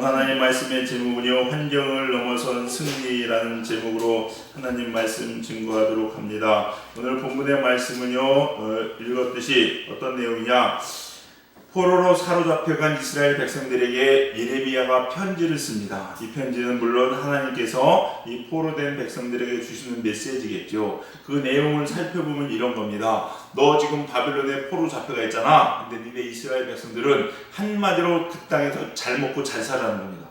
하나님 말씀의 제목은요, 환경을 넘어선 승리라는 제목으로 하나님 말씀 증거하도록 합니다. 오늘 본문의 말씀은요, 읽었듯이 어떤 내용이냐, 포로로 사로잡혀간 이스라엘 백성들에게 예레미야가 편지를 씁니다. 이 편지는 물론 하나님께서 이 포로된 백성들에게 주시는 메시지겠죠. 그 내용을 살펴보면 이런 겁니다. 너 지금 바벨론에 포로 잡혀가 있잖아. 근데 니네 이스라엘 백성들은 한마디로 그 땅에서 잘 먹고 잘 살라는 겁니다.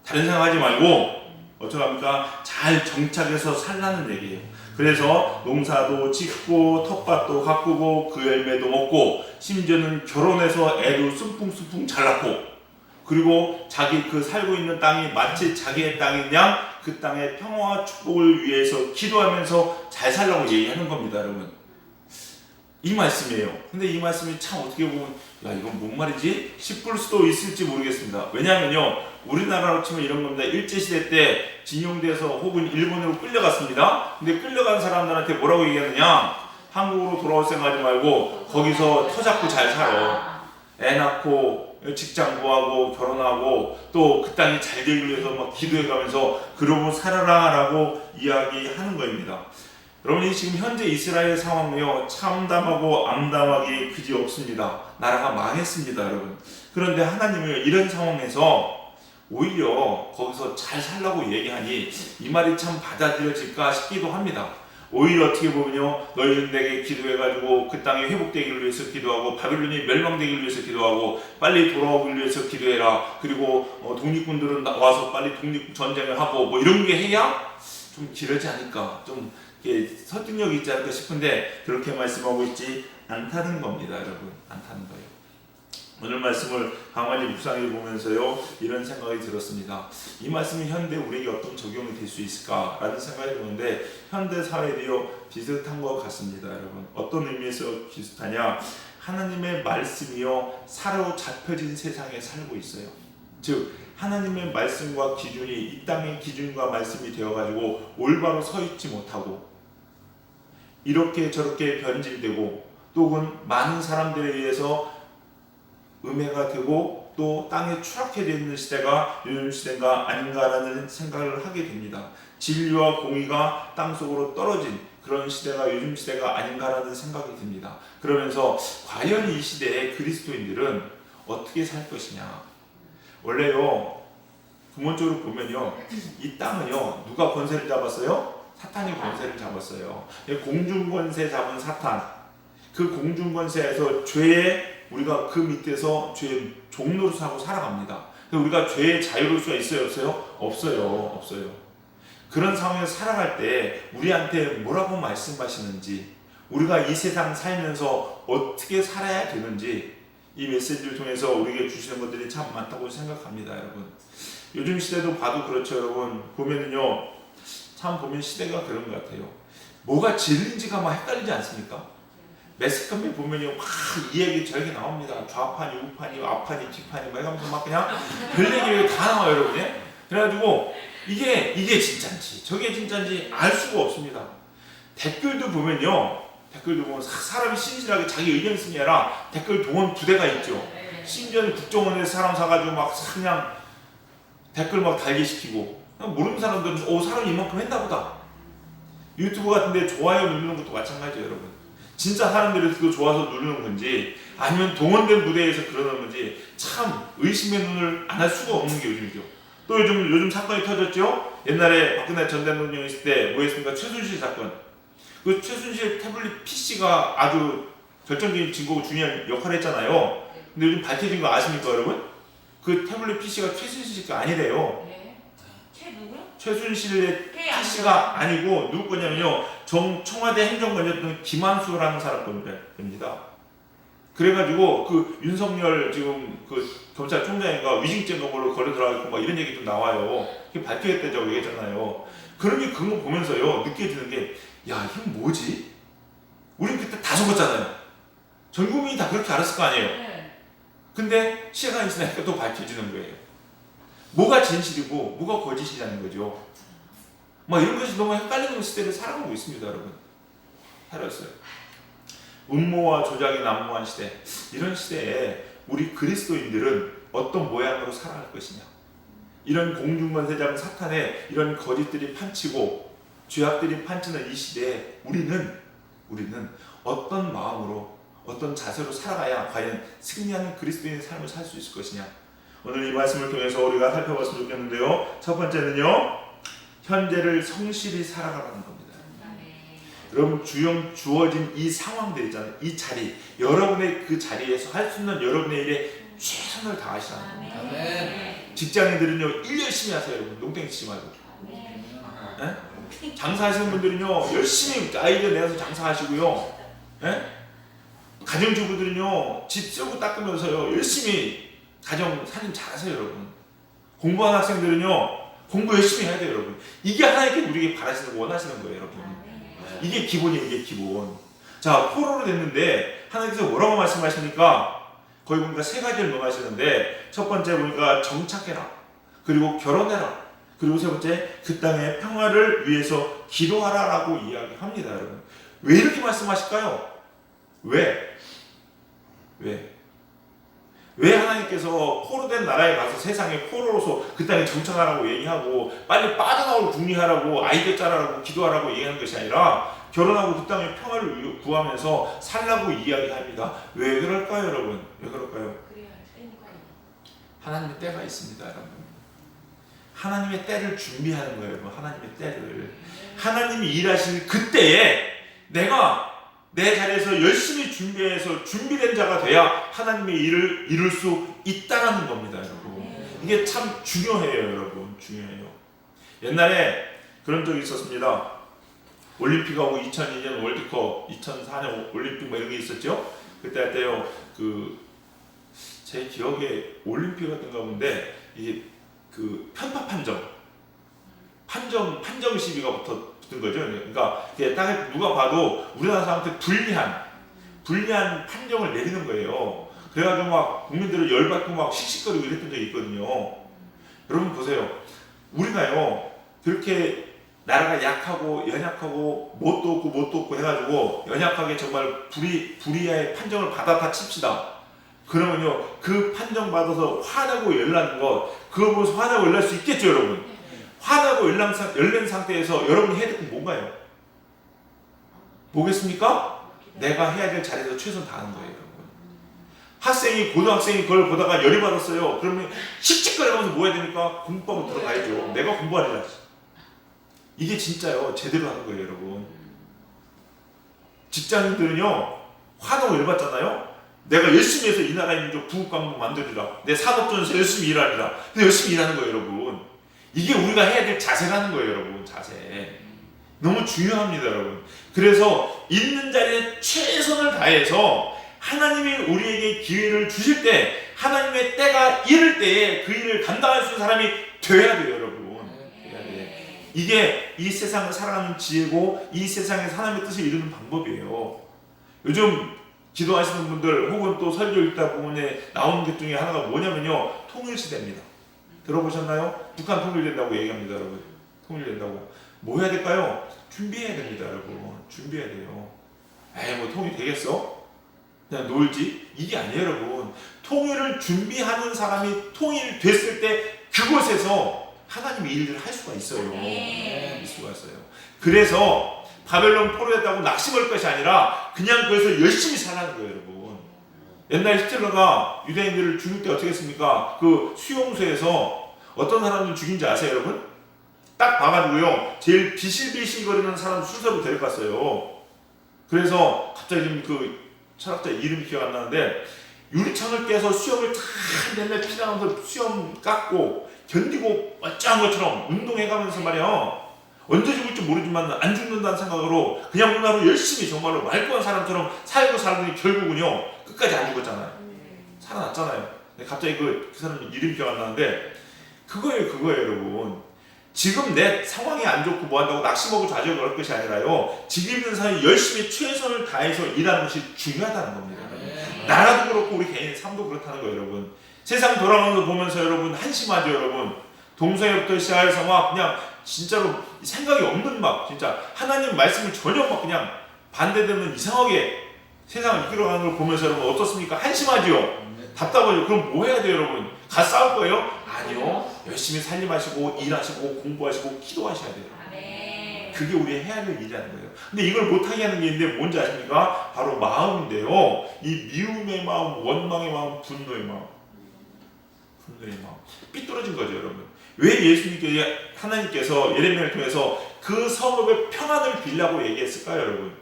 다른 생각하지 말고 어쩌합니까? 잘 정착해서 살라는 얘기예요. 그래서 농사도 짓고 텃밭도 가꾸고 그 열매도 먹고 심지어는 결혼해서 애도 숨풍숨풍 잘 낳고, 그리고 자기 그 살고 있는 땅이 마치 자기의 땅인 양 그 땅의 평화와 축복을 위해서 기도하면서 잘 살라고 얘기하는 겁니다, 여러분. 이 말씀이에요. 근데 이 말씀이 참 어떻게 보면 야, 이건 뭔 말이지? 싶을 수도 있을지 모르겠습니다. 왜냐하면요, 우리나라로 치면 이런 겁니다. 일제시대 때 징용돼서 혹은 일본으로 끌려갔습니다. 근데 끌려간 사람들한테 뭐라고 얘기하느냐? 한국으로 돌아올 생각하지 말고 거기서 터잡고 잘 살아. 애 낳고 직장 구하고 결혼하고 또 그 땅이 잘 되기 위해서 막 기도해가면서 그러고 살아라 라고 이야기하는 겁니다. 여러분이 지금 현재 이스라엘 상황이요, 참담하고 암담하기 그지없습니다. 나라가 망했습니다, 여러분. 그런데 하나님은 이런 상황에서 오히려 거기서 잘 살라고 얘기하니 이 말이 참 받아들여질까 싶기도 합니다. 오히려 어떻게 보면요, 너희는 내게 기도해가지고 그 땅이 회복되기를 위해서 기도하고 바빌론이 멸망되기를 위해서 기도하고 빨리 돌아오기를 위해서 기도해라. 그리고 독립군들은 와서 빨리 독립전쟁을 하고 뭐 이런 게 해야 좀 길어지 않을까, 좀 설득력이 있지 않을까 싶은데 그렇게 말씀하고 있지 않다는 겁니다, 여러분. 않다는 거예요. 오늘 말씀을 가만히 묵상해 보면서요, 이런 생각이 들었습니다. 이 말씀이 현대 우리에게 어떤 적용이 될 수 있을까라는 생각이 드는데 현대 사회도요 비슷한 것 같습니다, 여러분. 어떤 의미에서 비슷하냐? 하나님의 말씀이요 사로잡혀진 세상에 살고 있어요. 즉 하나님의 말씀과 기준이 이 땅의 기준과 말씀이 되어가지고 올바로 서 있지 못하고 이렇게 저렇게 변질되고 또는 많은 사람들에 의해서 음해가 되고 또 땅에 추락해 있는 시대가 요즘 시대가 아닌가라는 생각을 하게 됩니다. 진리와 공의가 땅속으로 떨어진 그런 시대가 요즘 시대가 아닌가라는 생각이 듭니다. 그러면서 과연 이 시대의 그리스도인들은 어떻게 살 것이냐? 원래요, 근본적으로 보면요, 이 땅은요 누가 권세를 잡았어요? 사탄이 권세를 잡았어요. 공중권세 잡은 사탄, 그 공중권세에서 죄의 우리가 그 밑에서 죄의 종노릇하고 살아갑니다. 우리가 죄의 자유로울 수가 있어요, 없어요? 없어요. 그런 상황에서 살아갈 때 우리한테 뭐라고 말씀하시는지, 우리가 이 세상 살면서 어떻게 살아야 되는지 이 메시지를 통해서 우리에게 주시는 것들이 참 많다고 생각합니다, 여러분. 요즘 시대도 봐도 그렇죠, 여러분. 보면은요, 참 보면 시대가 그런 것 같아요. 뭐가 진리인지가 막 헷갈리지 않습니까? 매스컴에 보면요, 막 이 얘기 저 얘기 나옵니다. 좌판이, 우판이, 앞판이, 뒷판이 막 이러면서 막 그냥 별 얘기 다 나와요, 여러분. 그래가지고 이게 진짜인지 저게 진짜인지 알 수가 없습니다. 댓글도 보면 사람이 신실하게 자기 의견 쓰는 게 아니라 댓글 동원 부대가 있죠. 심지어는 국정원에서 사람 사가지고 막 그냥 댓글 막 달게 시키고, 모르는 사람들은 사람이 이만큼 했나 보다. 유튜브 같은데 좋아요 누르는 것도 마찬가지예요, 여러분. 진짜 사람들이 그거 좋아서 누르는 건지 아니면 동원된 무대에서 그러는 건지 참 의심의 눈을 안 할 수가 없는 게 요즘이죠. 또 요즘 사건이 터졌죠. 옛날에 박근혜 전 대통령 있을 때 뭐였습니까? 최순실 사건. 그 최순실 태블릿 PC가 아주 결정적인 증거고 중요한 역할을 했잖아요. 근데 요즘 밝혀진 거 아십니까, 여러분? 그 태블릿 PC가 최순실 거 아니래요. 최순실의 PC가 아니고 누구 거냐면요, 청와대 행정관이었던 김한수라는 사람 겁니다. 그래가지고 그 윤석열 지금 그 검찰총장인가 위증죄 걸로 걸려 들어가고 막 이런 얘기 좀 나와요. 그게 밝혀졌다고 얘기했잖아요. 그런 거 보면서요 느껴지는 게, 야, 이건 뭐지? 우린 그때 다 속았잖아요. 전 국민이 다 그렇게 알았을 거 아니에요. 근데 시간이 지나니까 또 밝혀지는 거예요. 뭐가 진실이고 뭐가 거짓이라는 거죠. 막 이런 것이 너무 헷갈리는 시대를 살아가고 있습니다, 여러분. 살았어요. 음모와 조작이 난무한 시대, 이런 시대에 우리 그리스도인들은 어떤 모양으로 살아갈 것이냐. 이런 공중권세자는 사탄의 이런 거짓들이 판치고 죄악들이 판치는 이 시대에 우리는 어떤 마음으로 어떤 자세로 살아가야 과연 승리하는 그리스도인의 삶을 살 수 있을 것이냐. 오늘 이 말씀을 통해서 우리가 살펴봤으면 좋겠는데요. 첫 번째는요, 현재를 성실히 살아가라는 겁니다. 여러분, 주어진 이 상황들 있잖아요. 이 자리, 여러분의 그 자리에서 할 수 있는 여러분의 일에 최선을 다하시라는 겁니다. 직장인들은요, 일 열심히 하세요. 여러분, 농땡이 치지 말고. 장사하시는 분들은요, 열심히 아이디어 내서 장사하시고요. 가정주부들은요, 집 쓰고 닦으면서요, 열심히 가정 살림 잘하세요. 여러분, 공부하는 학생들은요, 공부 열심히 해야 돼요. 여러분, 이게 하나님께 우리에게 바라시는 거, 원하시는 거예요. 여러분, 이게 기본이에요. 이게 기본. 자, 포로로 됐는데 하나님께서 뭐라고 말씀하시니까 거기 보니까 세 가지를 명하시는데, 첫 번째 보니까 정착해라, 그리고 결혼해라, 그리고 세 번째 그 땅의 평화를 위해서 기도하라라고 이야기합니다. 여러분, 왜 이렇게 말씀하실까요? 왜 하나님께서 포로된 나라에 가서 세상에 포로로서 그 땅에 정착하라고 얘기하고 빨리 빠져나오고 국리하라고 아이디어 짜라라고 기도하라고 얘기하는 것이 아니라 결혼하고 그 땅의 평화를 구하면서 살라고 이야기합니다. 왜 그럴까요, 여러분? 왜 그럴까요? 하나님의 때가 있습니다, 여러분. 하나님의 때를 준비하는 거예요, 여러분. 하나님의 때를. 하나님이 일하실 그때에 내가 내 자리에서 열심히 준비해서 준비된 자가 돼야 하나님의 일을 이룰 수 있다라는 겁니다, 여러분. 이게 참 중요해요, 여러분. 중요해요. 옛날에 그런 적이 있었습니다. 올림픽하고 2002년 월드컵, 2004년 올림픽 뭐 이런 게 있었죠. 그때 할 때요, 제 기억에 올림픽 같은 가 본데 이게 편파 판정 시비가 붙은 거죠. 그러니까 딱 누가 봐도 우리나라 사람한테 불리한 판정을 내리는 거예요. 그래가지고 막 국민들을 열받고 막 씩씩거리고 이랬던 적이 있거든요. 여러분 보세요. 우리가요, 그렇게 나라가 약하고 연약하고 뭣도 없고 해가지고 연약하게 정말 불의의 판정을 받았다 칩시다. 그러면요, 그 판정 받아서 화나고 열나는 것, 그거 보면서 화나고 열날 수 있겠죠, 여러분. 화나고 열낸 상태에서 여러분이 해야 될 건 뭔가요? 뭐겠습니까? 내가 해야 될 자리에서 최선 다하는 거예요, 여러분. 고등학생이 그걸 보다가 열이 받았어요. 그러면 씩씩거리면서 뭐 해야 됩니까? 공부하고 들어가야죠. 내가 공부하리라. 이게 진짜요, 제대로 하는 거예요, 여러분. 직장인들은요, 화나고 열받잖아요. 내가 열심히 해서 이 나라의 민족 부국강국 만들리라. 내 산업전에서 열심히 일하리라. 근데 열심히 일하는 거예요, 여러분. 이게 우리가 해야 될 자세라는 거예요, 여러분. 자세. 너무 중요합니다, 여러분. 그래서 있는 자리에 최선을 다해서 하나님이 우리에게 기회를 주실 때, 하나님의 때가 이를 때에 그 일을 감당할 수 있는 사람이 돼야 돼요, 여러분. 돼야 돼. 이게 이 세상을 살아가는 지혜고, 이 세상에서 하나님의 뜻을 이루는 방법이에요. 요즘 기도하시는 분들 혹은 또 설교 읽다 보면 나오는 것 중에 하나가 뭐냐면요, 통일시대입니다. 들어보셨나요? 북한 통일된다고 얘기합니다, 여러분. 통일된다고. 뭐 해야 될까요? 준비해야 됩니다, 여러분. 준비해야 돼요. 뭐 통일 되겠어? 그냥 놀지? 이게 아니에요, 여러분. 통일을 준비하는 사람이 통일됐을 때 그곳에서 하나님의 일을 할 수가 있어요. 할 수가 있어요. 그래서 바벨론 포로했다고 낙심할 것이 아니라 그냥 거기서 열심히 살라는 거예요, 여러분. 옛날 히틀러가 유대인들을 죽일 때 어떻게 했습니까? 그 수용소에서 어떤 사람들 죽인지 아세요, 여러분? 딱 봐가지고요, 제일 비실비실거리는 사람 순서로 데려갔어요. 그래서 갑자기 지금 그 철학자 이름이 기억 안 나는데, 유리창을 깨서 수염을 다 맨날 피나면서 수염 깎고 견디고 어쩌한 것처럼 운동해가면서 말이야, 언제 죽을지 모르지만 안 죽는다는 생각으로 그냥 문화로 열심히 정말로 말고한 사람처럼 살고 살더니 결국은요, 끝까지 안 죽었잖아요. 살아났잖아요. 갑자기 그 사람 이름이 기억 안 나는데, 그거예요, 여러분. 지금 내 상황이 안 좋고 뭐 한다고 낙심하고 좌절할 것이 아니라요, 지금 있는 사람이 열심히 최선을 다해서 일하는 것이 중요하다는 겁니다. 나라도 그렇고 우리 개인의 삶도 그렇다는 거예요, 여러분. 세상 돌아가는 거 보면서 여러분 한심하죠, 여러분. 동성애부터 시작해서 막 그냥 진짜로 생각이 없는 막 진짜 하나님 말씀을 전혀 막 그냥 반대되는 이상하게 세상을 이끌어가는 걸 보면서 여러분 어떻습니까? 한심하지요? 답답하죠. 그럼 뭐 해야 돼요, 여러분? 가 싸울 거예요? 아니요. 열심히 살림하시고 일하시고 공부하시고 기도하셔야 돼요. 그게 우리 해야 될 일이라는 거예요. 근데 이걸 못하게 하는 게 있는데 뭔지 아십니까? 바로 마음인데요. 이 미움의 마음, 원망의 마음, 분노의 마음. 삐뚤어진 거죠, 여러분. 왜 예수님께 하나님께서 예레미야를 통해서 그 성읍의 평안을 빌라고 얘기했을까요, 여러분?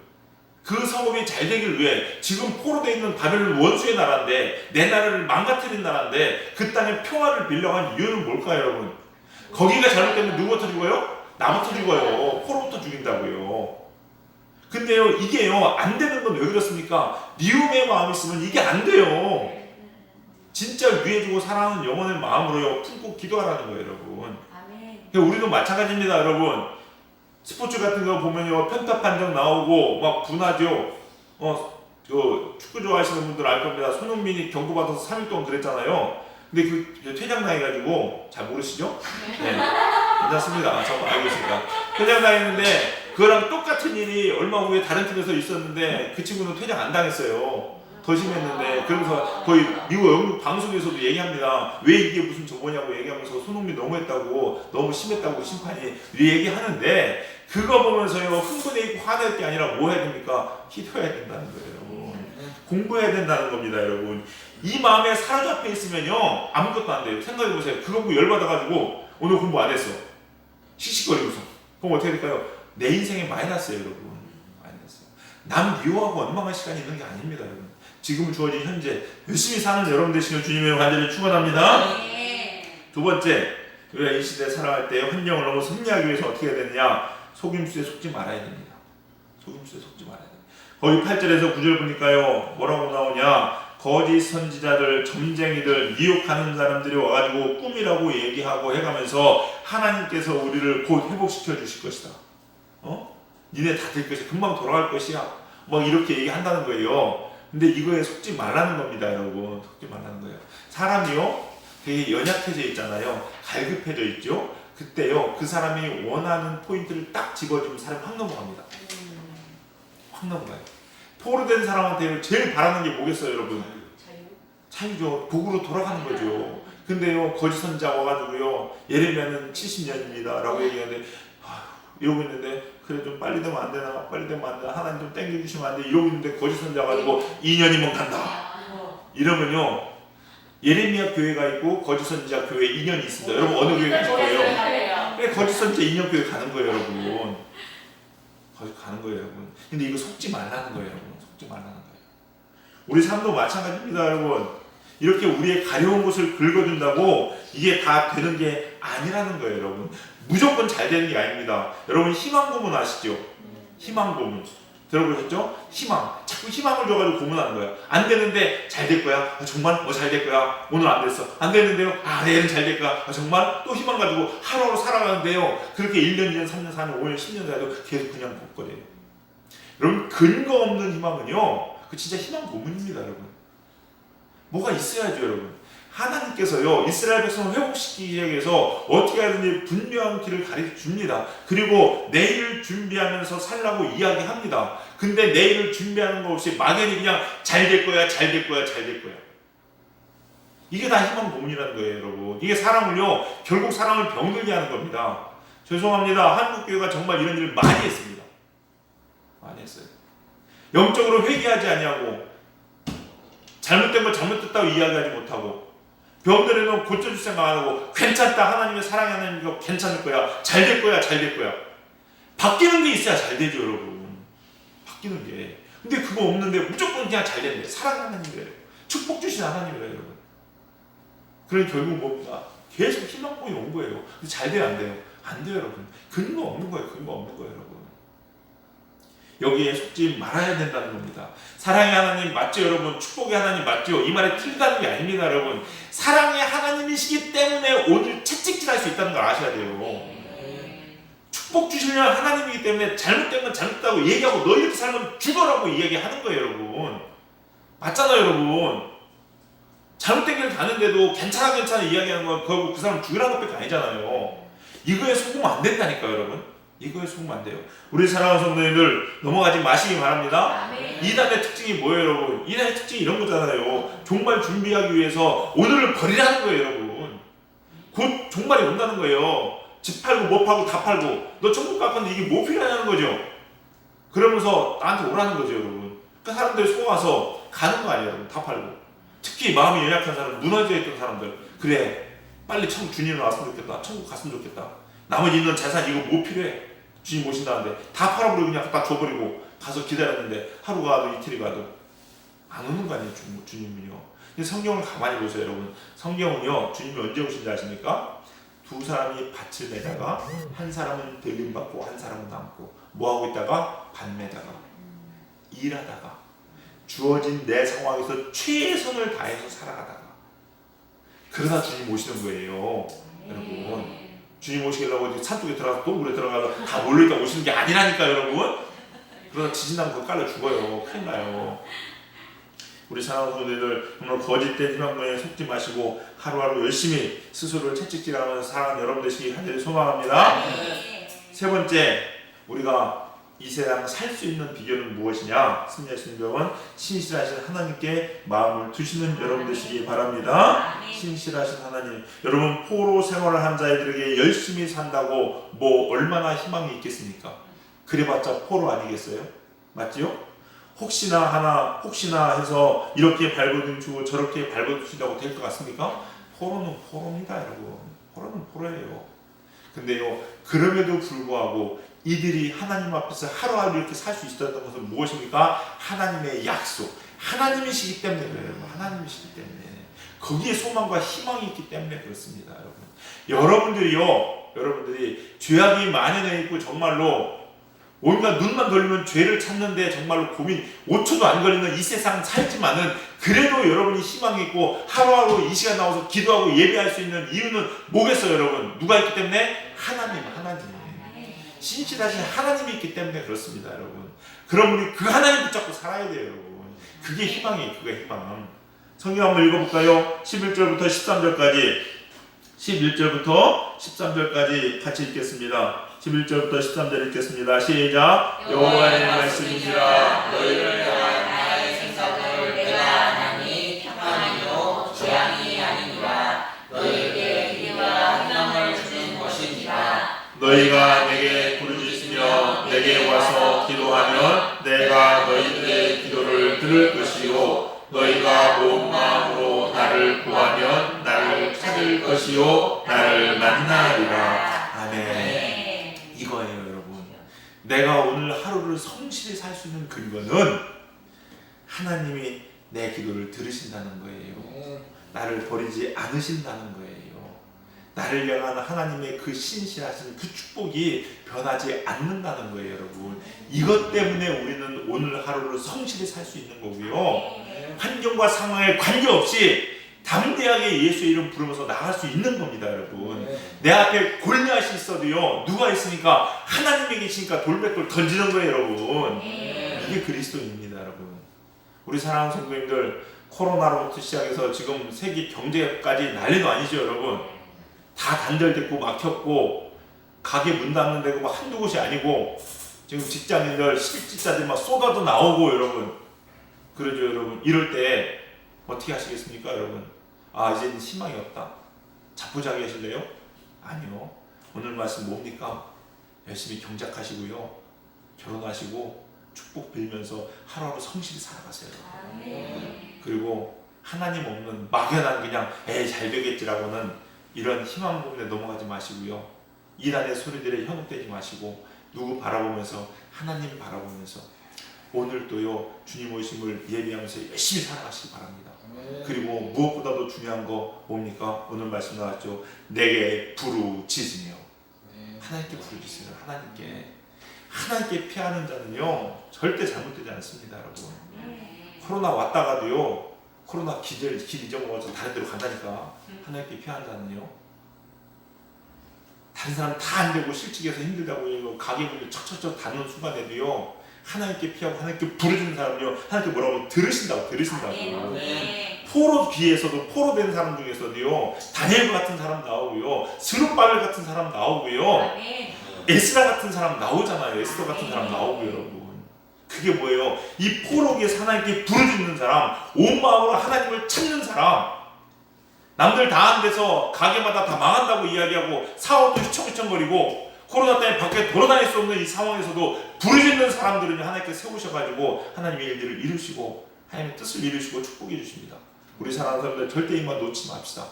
그 성읍이 잘 되길 위해 지금 포로되어 있는 바벨론 원수의 나라인데 내 나라를 망가뜨린 나라인데 그 땅에 평화를 빌려고 한 이유는 뭘까요, 여러분? 거기가 잘못되면 누구부터 죽어요? 나부터 죽어요. 포로부터 죽인다고요. 근데요, 이게요, 안 되는 건 왜 그렇습니까? 미움의 마음이 있으면 이게 안 돼요. 진짜 위해주고 사랑하는 영혼의 마음으로요, 품고 기도하라는 거예요, 여러분. 그러니까 우리도 마찬가지입니다, 여러분. 스포츠 같은 거 보면요, 편타 판정 나오고 막 분하죠. 축구 좋아하시는 분들 알 겁니다. 손흥민이 경고받아서 3일 동안 그랬잖아요. 근데 그 퇴장당해가지고 잘 모르시죠? 네. 괜찮습니다. 저 알고 있으니까. 퇴장당했는데 그거랑 똑같은 일이 얼마 후에 다른 팀에서 있었는데 그 친구는 퇴장 안 당했어요. 더 심했는데. 그러면서 거의 미국 영국 방송에서도 얘기합니다. 왜 이게 무슨 저거냐고 얘기하면서 손흥민 너무했다고, 너무 심했다고 심판이 얘기하는데, 그거 보면서요, 흥분해 있고 화낼 게 아니라 뭐 해야 됩니까? 기도해야 된다는 거예요. 공부해야 된다는 겁니다, 여러분. 이 마음에 사로잡혀 있으면요, 아무것도 안 돼요. 생각해보세요. 그거 보고 열받아가지고 오늘 공부 안 했어. 씩씩거리고서. 그럼 어떻게 될까요? 내 인생에 마이너스예요, 여러분. 마이너스. 남 미워하고 원망할 시간이 있는 게 아닙니다, 여러분. 지금 주어진 현재 열심히 사는 여러분 되시는 주님의 간절히 축원합니다. 두 번째, 우리가 이 시대에 살아갈 때 환경을 너무 승리하기 위해서 어떻게 해야 되느냐? 속임수에 속지 말아야 됩니다. 속임수에 속지 말아야 됩니다. 거기 8절에서 9절 보니까요, 뭐라고 나오냐? 거짓 선지자들, 점쟁이들, 미혹하는 사람들이 와가지고 꿈이라고 얘기하고 해가면서 하나님께서 우리를 곧 회복시켜 주실 것이다. 니네 다 될 것이야. 금방 돌아갈 것이야. 막 이렇게 얘기한다는 거예요. 근데 이거에 속지 말라는 겁니다, 여러분. 속지 말라는 거예요. 사람이요, 되게 연약해져 있잖아요. 갈급해져 있죠. 그때요, 그 사람이 원하는 포인트를 딱 집어주면 사람이 확 넘어갑니다. 확 넘어가요. 포로된 사람한테 제일 바라는 게 뭐겠어요, 여러분? 자유죠. 복으로 돌아가는 거죠. 근데요, 거짓 선지자 와가지고요, 예레미야는 70년입니다 라고 얘기하는데, 이러고 있는데, 그래 좀 빨리 되면 안 되나? 빨리 되면 안 되나? 하나님 좀 땡겨주시면 안 돼? 이러고 있는데 거짓 선지자 와가지고 2년이면 간다. 이러면요, 예레미야 교회가 있고 거짓 선지자 교회 2년이 있습니다. 여러분 어느 교회 가실 거예요? 그래, 거짓 선지자 2년 교회 가는 거예요, 여러분. 거기 가는 거예요, 여러분. 근데 이거 속지 말라는 거예요, 여러분. 속지 말라는 거예요. 우리 삶도 마찬가지입니다, 여러분. 이렇게 우리의 가려운 곳을 긁어준다고 이게 다 되는 게 아니라는 거예요, 여러분. 무조건 잘 되는 게 아닙니다. 여러분 희망 고문 아시죠? 희망 고문 들어보셨죠? 희망. 자꾸 희망을 줘가지고 고문하는 거예요. 안 되는데 잘 될 거야. 정말? 잘 될 거야. 오늘 안 됐어. 안 되는데요. 내일은 잘 될 거야. 정말? 또 희망 가지고 하루하루 살아가는데요. 그렇게 1년, 2년, 3년, 4년, 5년, 10년 돼도 계속 그냥 벅거려요. 여러분 근거 없는 희망은요, 그 진짜 희망 고문입니다, 여러분. 뭐가 있어야죠, 여러분. 하나님께서요, 이스라엘 백성을 회복시키기 위해서 어떻게 하든지 분명한 길을 가르쳐 줍니다. 그리고 내일을 준비하면서 살라고 이야기합니다. 근데 내일을 준비하는 거 없이 막연히 그냥 잘 될 거야, 잘 될 거야, 잘 될 거야. 이게 다 희망 고문이라는 거예요, 여러분. 이게 사람을요, 결국 사람을 병들게 하는 겁니다. 죄송합니다. 한국교회가 정말 이런 일을 많이 했습니다. 많이 했어요. 영적으로 회개하지 아니하고, 잘못된 거 잘못됐다고 이야기하지 못하고, 병들에는 고쳐줄 생각 안 하고, 괜찮다, 하나님의 사랑이 하나님이고 괜찮을 거야, 잘 될 거야, 잘 될 거야. 바뀌는 게 있어야 잘 되죠, 여러분. 바뀌는 게. 근데 그거 없는데 무조건 그냥 잘 된대. 사랑 하나님이래요. 축복 주신 하나님이래요, 여러분. 그러니 결국 뭡니까? 계속 희망봉이 온 거예요. 근데 잘 돼요, 안 돼요? 안 돼요, 여러분. 근거 없는 거예요, 근거 없는 거예요, 여러분. 여기에 속지 말아야 된다는 겁니다. 사랑의 하나님 맞죠, 여러분? 축복의 하나님 맞죠? 이 말에 틀리다는 게 아닙니다, 여러분. 사랑의 하나님이시기 때문에 오늘 채찍질 할 수 있다는 걸 아셔야 돼요. 축복 주시려는 하나님이기 때문에 잘못된 건 잘못다고 얘기하고 너 이렇게 살면 죽어라고 이야기하는 거예요, 여러분. 맞잖아요, 여러분. 잘못된 길을 가는데도 괜찮아 이야기하는 건 결국 그 사람 죽이라는 것밖에 아니잖아요. 이거에 속으면 안 된다니까요, 여러분. 이거에 속으면 안 돼요. 우리 사랑하는 성도님들 넘어가지 마시기 바랍니다. 이단의 특징이 뭐예요, 여러분? 이단의 특징이 이런 거잖아요. 종말 준비하기 위해서 오늘을 버리라는 거예요, 여러분. 곧 종말이 온다는 거예요. 집 팔고 뭐 팔고 다 팔고 너 천국 갈 건데 이게 뭐 필요하냐는 거죠. 그러면서 나한테 오라는 거죠, 여러분. 그 사람들이 속아서 가는 거 아니에요, 여러분. 다 팔고. 특히 마음이 연약한 사람, 무너져 있던 사람들. 그래, 빨리 천국 주님 왔으면 좋겠다. 천국 갔으면 좋겠다. 나머지 있는 재산 이거 뭐 필요해? 주님 오신다는데 다 팔아버리고 그냥 다 줘버리고 가서 기다렸는데 하루 가도 이틀이 가도 안 오는 거 아니에요, 주님은요. 근데 성경을 가만히 보세요, 여러분. 성경은요, 주님이 언제 오신지 아십니까? 두 사람이 밭을 매다가 한 사람은 들림받고 한 사람은 남고 뭐 하고 있다가 밭 매다가 일하다가 주어진 내 상황에서 최선을 다해서 살아가다가 그러다 주님 오시는 거예요, 여러분. 주님 오시려고 산속에 들어가서 또 물에 들어가서 다 몰려있다 오시는 게 아니라니까, 여러분. 그러다 지진나면 그거 깔려 죽어요. 큰일 나요. 우리 사랑하는 성도님들, 정말 거짓된 희망론에 속지 마시고 하루하루 열심히 스스로를 채찍질하면서 살아가는 여러분 되시기 간절히 소망합니다. 세 번째, 우리가 이 세상 살 수 있는 비결은 무엇이냐? 승리할 수 있는 비결은 신실하신 하나님께 마음을 두시는 여러분 되시기 바랍니다. 신실하신 하나님, 여러분 포로 생활을 한 자들에게 열심히 산다고 뭐 얼마나 희망이 있겠습니까? 그래봤자 포로 아니겠어요? 맞지요? 혹시나 해서 이렇게 발버둥치고 저렇게 발버둥친다고 될 것 같습니까? 포로는 포로입니다, 여러분. 포로는 포로예요. 근데요, 그럼에도 불구하고 이들이 하나님 앞에서 하루하루 이렇게 살 수 있었던 것은 무엇입니까? 하나님의 약속. 하나님이시기 때문에 그래요. 하나님이시기 때문에. 거기에 소망과 희망이 있기 때문에 그렇습니다, 여러분. 여러분들이 죄악이 만연해 있고 정말로 온갖 눈만 돌리면 죄를 찾는데 정말로 고민 5초도 안 걸리는 이 세상 살지만은 그래도 여러분이 희망이 있고 하루하루 이 시간 나와서 기도하고 예배할 수 있는 이유는 뭐겠어요, 여러분? 누가 있기 때문에? 하나님. 신실하신 하나님이 있기 때문에 그렇습니다, 여러분. 그럼 우리 그 하나님 붙잡고 살아야 돼요, 여러분. 그게 희망이에요, 그게 희망. 성경 한번 읽어볼까요? 11절부터 13절까지 11절부터 13절까지 같이 읽겠습니다. 11절부터 13절 읽겠습니다. 시작. 여호와의 말씀이시라. 너희를 향한 나의 생각을 내가 아나니 평안이요 재앙이 아니니라. 너희에게 기대와 희망을 주는 것이니라. 너희가 내게 부르짖으며 내게 와서 기도하면 내가 너희들의 기도를 들을 것이요 너희가 온 마음으로 나를 구하면 나를 찾을 것이요 나를 만나리라. 아멘. 이거예요, 여러분. 내가 오늘 하루를 성실히 살 수 있는 근거는 하나님이 내 기도를 들으신다는 거예요. 나를 버리지 않으신다는 거예요. 나를 향한 하나님의 그 신실하신 그 축복이 변하지 않는다는 거예요, 여러분. 이것 때문에 우리는 오늘 하루를 성실히 살 수 있는 거고요. 환경과 상황에 관계없이 담대하게 예수의 이름 부르면서 나갈 수 있는 겁니다, 여러분. 내 앞에 골리앗이 있어도요, 누가 있으니까 하나님이 계시니까 돌배돌 던지는 거예요, 여러분. 이게 그리스도입니다, 여러분. 우리 사랑하는 성도님들, 코로나로부터 시작해서 지금 세계 경제까지 난리도 아니죠, 여러분. 다 단절됐고 막혔고 가게 문 닫는 데고 막 한두 곳이 아니고 지금 직장인들 실직자들 막 쏟아져 나오고, 여러분. 그러죠, 여러분. 이럴 때 어떻게 하시겠습니까, 여러분? 아, 이제는 희망이 없다. 자포자기 하실래요? 아니요. 오늘 말씀 뭡니까? 열심히 경작하시고요, 결혼하시고 축복 빌면서 하루하루 성실히 살아가세요. 그리고 하나님 없는 막연한 그냥 에이 잘 되겠지라고는 이런 희망 고민에 넘어가지 마시고요, 이란의 소리들에 현혹되지 마시고 누구 바라보면서 하나님 바라보면서 오늘도요 주님 오심을 예비하면서 열심히 살아가시기 바랍니다. 그리고 무엇보다도 중요한 거 뭡니까? 오늘 말씀 나왔죠. 내게 부르짖으며. 하나님께 부르짖으며. 하나님께 피하는 자는요 절대 잘못되지 않습니다, 여러분. 코로나 왔다가도요, 코로나 길 잊어먹어서 다른 데로 간다니까. 하나님께 피하는 자는요, 다른 사람 다 안 되고 실직해서 힘들다고 가게 문을 척척척 닫는 순간에도요 하나님께 피하고 하나님께 부르짖는 사람은요 하나님께 뭐라고 들으신다고. 포로기에서도 포로된 사람 중에서도요 다니엘 같은 사람 나오고요, 스룹바벨 같은 사람 나오고요, 에스라 같은 사람 나오잖아요. 에스더 같은 사람 나오고요, 여러분. 그게 뭐예요? 이 포로기에서 하나님께 부르짖는 사람, 온 마음으로 하나님을 찾는 사람, 남들 다 한 데서 가게마다 다 망한다고 이야기하고 사업도 휘청휘청거리고 코로나 때문에 밖에 돌아다닐 수 없는 이 상황에서도 부르짖는 사람들은 하나님께서 세우셔가지고 하나님의 일들을 이루시고 하나님의 뜻을 이루시고 축복해 주십니다. 우리 사랑하는 사람들 절대 이만 놓지 맙시다.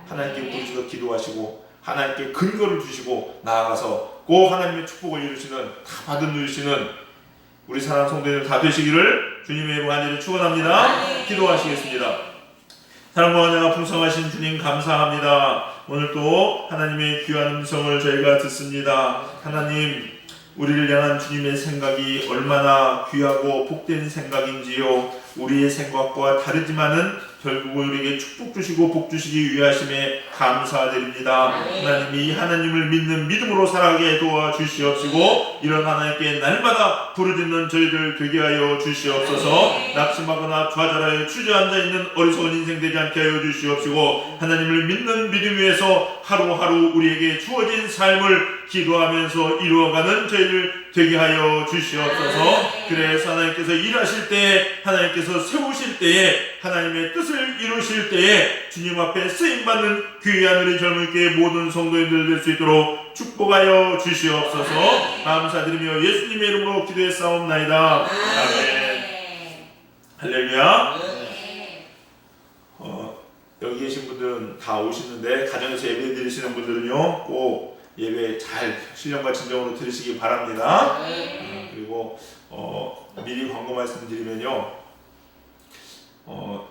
하나님께 부르짖어 기도하시고 하나님께 근거를 주시고 나아가서 꼭 하나님의 축복을 이루시는, 다 받은 누리시는 우리 사랑하는 성도들 다 되시기를 주님의 이름으로 간절히 축원합니다. 기도하시겠습니다. 사랑과 은혜가 풍성하신 주님 감사합니다. 오늘 또 하나님의 귀한 음성을 저희가 듣습니다. 하나님, 우리를 향한 주님의 생각이 얼마나 귀하고 복된 생각인지요. 우리의 생각과 다르지만은 결국 우리에게 축복 주시고 복 주시기 위하심에 감사드립니다. 하나님이 하나님을 믿는 믿음으로 살아가게 도와주시옵시고 이런 하나님께 날마다 부르짖는 저희들 되게 하여 주시옵소서. 낙심하거나 좌절하여 주저앉아 있는 어리석은 인생 되지 않게 하여 주시옵시고 하나님을 믿는 믿음 위에서 하루하루 우리에게 주어진 삶을 기도하면서 이루어가는 저희들 되게 하여 주시옵소서. 그래서 하나님께서 일하실 때에, 하나님께서 세우실 때에, 하나님의 뜻을 이루실 때에 주님 앞에 쓰임받는 귀한 우리 젊은이께 모든 성도님들 될 수 있도록 축복하여 주시옵소서. 감사드리며 예수님의 이름으로 기도했사옵나이다. 아멘. 할렐루야. 여기 계신 분들은 다 오시는데 가정에서 예배 드리시는 분들은요 꼭 예배 잘 신령과 진정으로 들으시기 바랍니다. 그리고 미리 광고 말씀드리면요,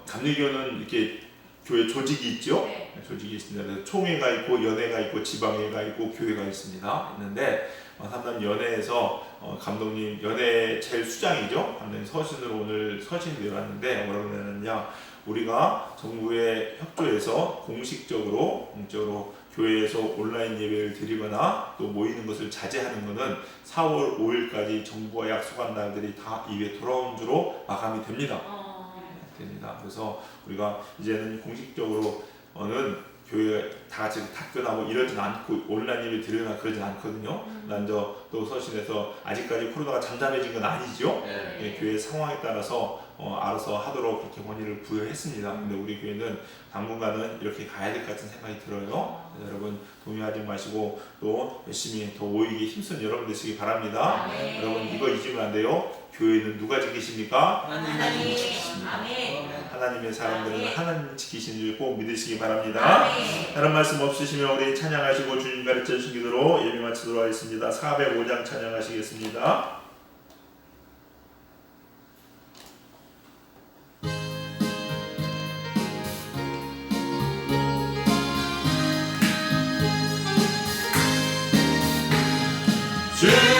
감리교는 이렇게 교회 조직이 있죠. 조직이 있습니다. 그래서 총회가 있고 연회가 있고 지방회가 있고 교회가 있습니다. 있는데 삼남 연회에서 감독님, 연회 제일 수장이죠. 감독님 서신으로 오늘 서신이 내려왔는데 뭐라고 내놨냐, 우리가 정부의 협조해서 공식적으로 교회에서 온라인 예배를 드리거나 또 모이는 것을 자제하는 것은 4월 5일까지 정부가 약속한 날들이 다 이후에 돌아온 주로 마감이 됩니다. 그래서 우리가 이제는 공식적으로는 교회 다 같이 답변하고 이러진 않고 온라인 예배 드리거나 그러진 않거든요. 난저 또 서신에서 아직까지 코로나가 잠잠해진 건 아니죠. 교회 상황에 따라서 알아서 하도록 그렇게 권위를 부여했습니다. 근데 우리 교회는 당분간은 이렇게 가야 될 것 같은 생각이 들어요. 여러분 동요하지 마시고 또 열심히 더 모이기 힘쓴 여러분 되시기 바랍니다. 여러분 이거 잊으면 안 돼요. 교회는 누가 지키십니까? 하나님이 지키십니다. 하나님의 사람들은 하나님 지키시는 줄 꼭 믿으시기 바랍니다. 다른 말씀 없으시면 우리 찬양하시고 주님 가르쳐 주신 기도로 예배 마치도록 하겠습니다. 405장 찬양하시겠습니다. 주